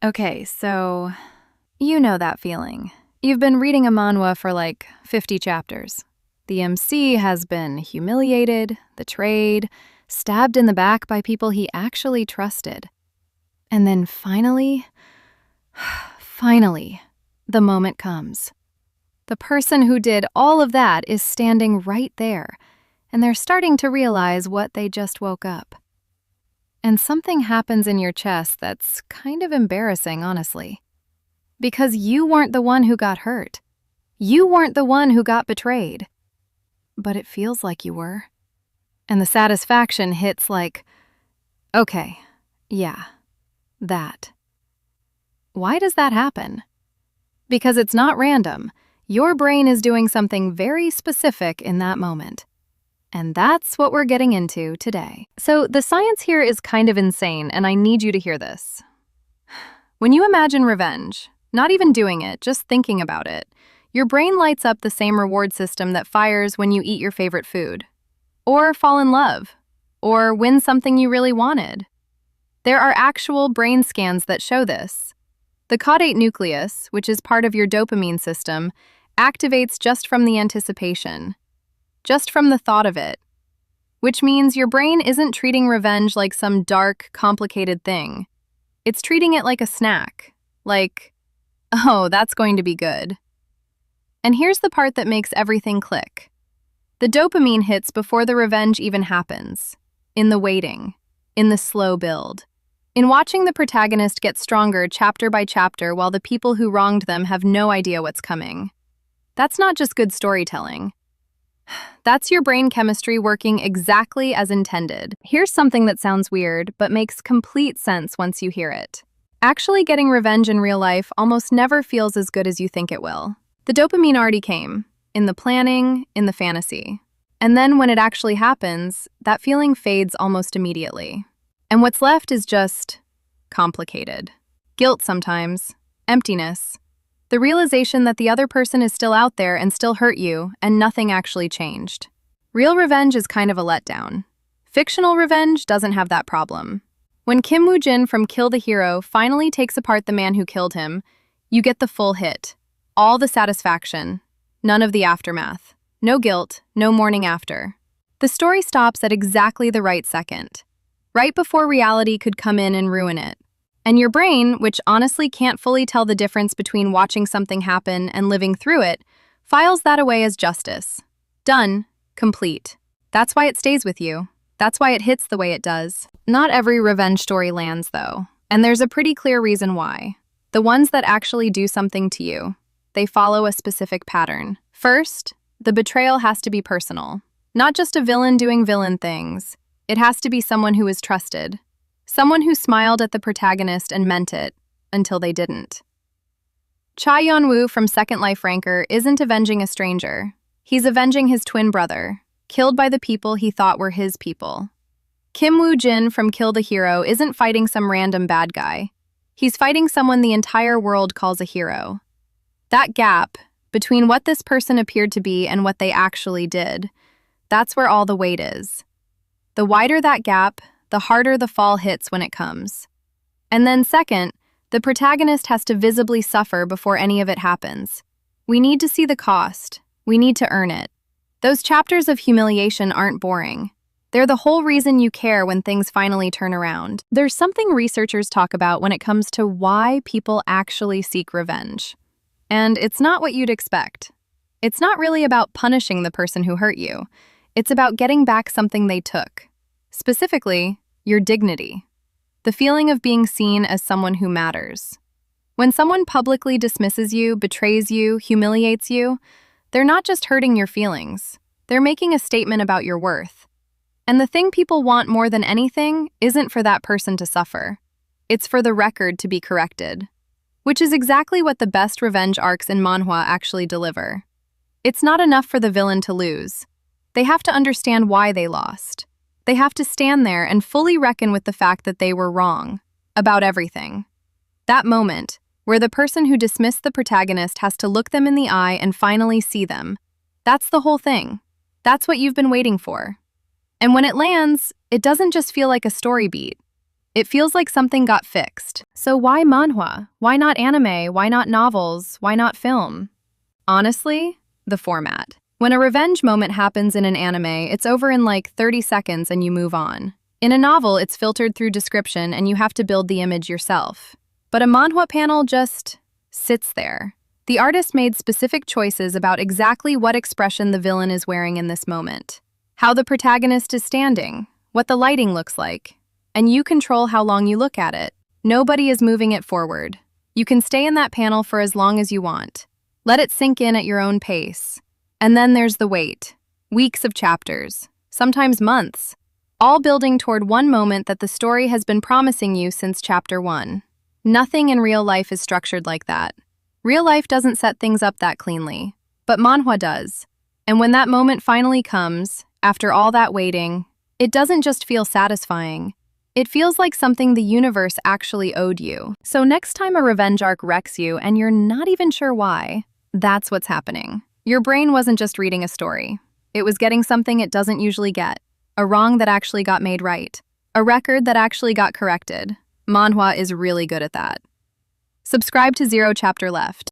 Okay, so you know that feeling. You've been reading a manhwa for like 50 chapters. The MC has been humiliated, betrayed, stabbed in the back by people he actually trusted. And then finally, the moment comes. The person who did all of that is standing right there, and they're starting to realize what they just woke up. And something happens in your chest that's kind of embarrassing, honestly. Because you weren't the one who got hurt. You weren't the one who got betrayed. But it feels like you were. And the satisfaction hits like, okay, yeah, that. Why does that happen? Because it's not random. Your brain is doing something very specific in that moment. And that's what we're getting into today. So the science here is kind of insane, and I need you to hear this. When you imagine revenge, not even doing it, just thinking about it, your brain lights up the same reward system that fires when you eat your favorite food, or fall in love, or win something you really wanted. There are actual brain scans that show this. The caudate nucleus, which is part of your dopamine system, activates just from the anticipation, just from the thought of it, which means your brain isn't treating revenge like some dark, complicated thing. It's treating it like a snack, like, oh, that's going to be good. And here's the part that makes everything click. The dopamine hits before the revenge even happens, in the waiting, in the slow build, in watching the protagonist get stronger chapter by chapter while the people who wronged them have no idea what's coming. That's not just good storytelling. That's your brain chemistry working exactly as intended. Here's something that sounds weird, but makes complete sense once you hear it. Actually getting revenge in real life almost never feels as good as you think it will. The dopamine already came, in the planning, in the fantasy. And then when it actually happens, that feeling fades almost immediately. And what's left is just complicated. Guilt sometimes, emptiness. The realization that the other person is still out there and still hurt you, and nothing actually changed. Real revenge is kind of a letdown. Fictional revenge doesn't have that problem. When Kim Woo-jin from Kill the Hero finally takes apart the man who killed him, you get the full hit. All the satisfaction. None of the aftermath. No guilt, no mourning after. The story stops at exactly the right second. Right before reality could come in and ruin it. And your brain, which honestly can't fully tell the difference between watching something happen and living through it, files that away as justice. Done. Complete. That's why it stays with you. That's why it hits the way it does. Not every revenge story lands, though. And there's a pretty clear reason why. The ones that actually do something to you, they follow a specific pattern. First, the betrayal has to be personal. Not just a villain doing villain things. It has to be someone who is trusted. Someone who smiled at the protagonist and meant it, until they didn't. Cha Yeon-woo from Second Life Ranker isn't avenging a stranger. He's avenging his twin brother, killed by the people he thought were his people. Kim Woo-jin from Kill the Hero isn't fighting some random bad guy. He's fighting someone the entire world calls a hero. That gap, between what this person appeared to be and what they actually did, that's where all the weight is. The wider that gap, the harder the fall hits when it comes. And then second, the protagonist has to visibly suffer before any of it happens. We need to see the cost. We need to earn it. Those chapters of humiliation aren't boring. They're the whole reason you care when things finally turn around. There's something researchers talk about when it comes to why people actually seek revenge. And it's not what you'd expect. It's not really about punishing the person who hurt you. It's about getting back something they took. Specifically, your dignity. The feeling of being seen as someone who matters. When someone publicly dismisses you, betrays you, humiliates you, they're not just hurting your feelings. They're making a statement about your worth. And the thing people want more than anything isn't for that person to suffer. It's for the record to be corrected. Which is exactly what the best revenge arcs in manhwa actually deliver. It's not enough for the villain to lose. They have to understand why they lost. They have to stand there and fully reckon with the fact that they were wrong. About everything. That moment, where the person who dismissed the protagonist has to look them in the eye and finally see them. That's the whole thing. That's what you've been waiting for. And when it lands, it doesn't just feel like a story beat. It feels like something got fixed. So why manhwa? Why not anime? Why not novels? Why not film? Honestly, the format. When a revenge moment happens in an anime, it's over in like 30 seconds and you move on. In a novel, it's filtered through description and you have to build the image yourself. But a manhwa panel just sits there. The artist made specific choices about exactly what expression the villain is wearing in this moment, how the protagonist is standing, what the lighting looks like, and you control how long you look at it. Nobody is moving it forward. You can stay in that panel for as long as you want. Let it sink in at your own pace. And then there's the wait. Weeks of chapters, sometimes months, all building toward one moment that the story has been promising you since chapter 1. Nothing in real life is structured like that. Real life doesn't set things up that cleanly, but manhwa does. And when that moment finally comes, after all that waiting, it doesn't just feel satisfying. It feels like something the universe actually owed you. So next time a revenge arc wrecks you and you're not even sure why, that's what's happening. Your brain wasn't just reading a story. It was getting something it doesn't usually get. A wrong that actually got made right. A record that actually got corrected. Manhwa is really good at that. Subscribe to Zero Chapter Left.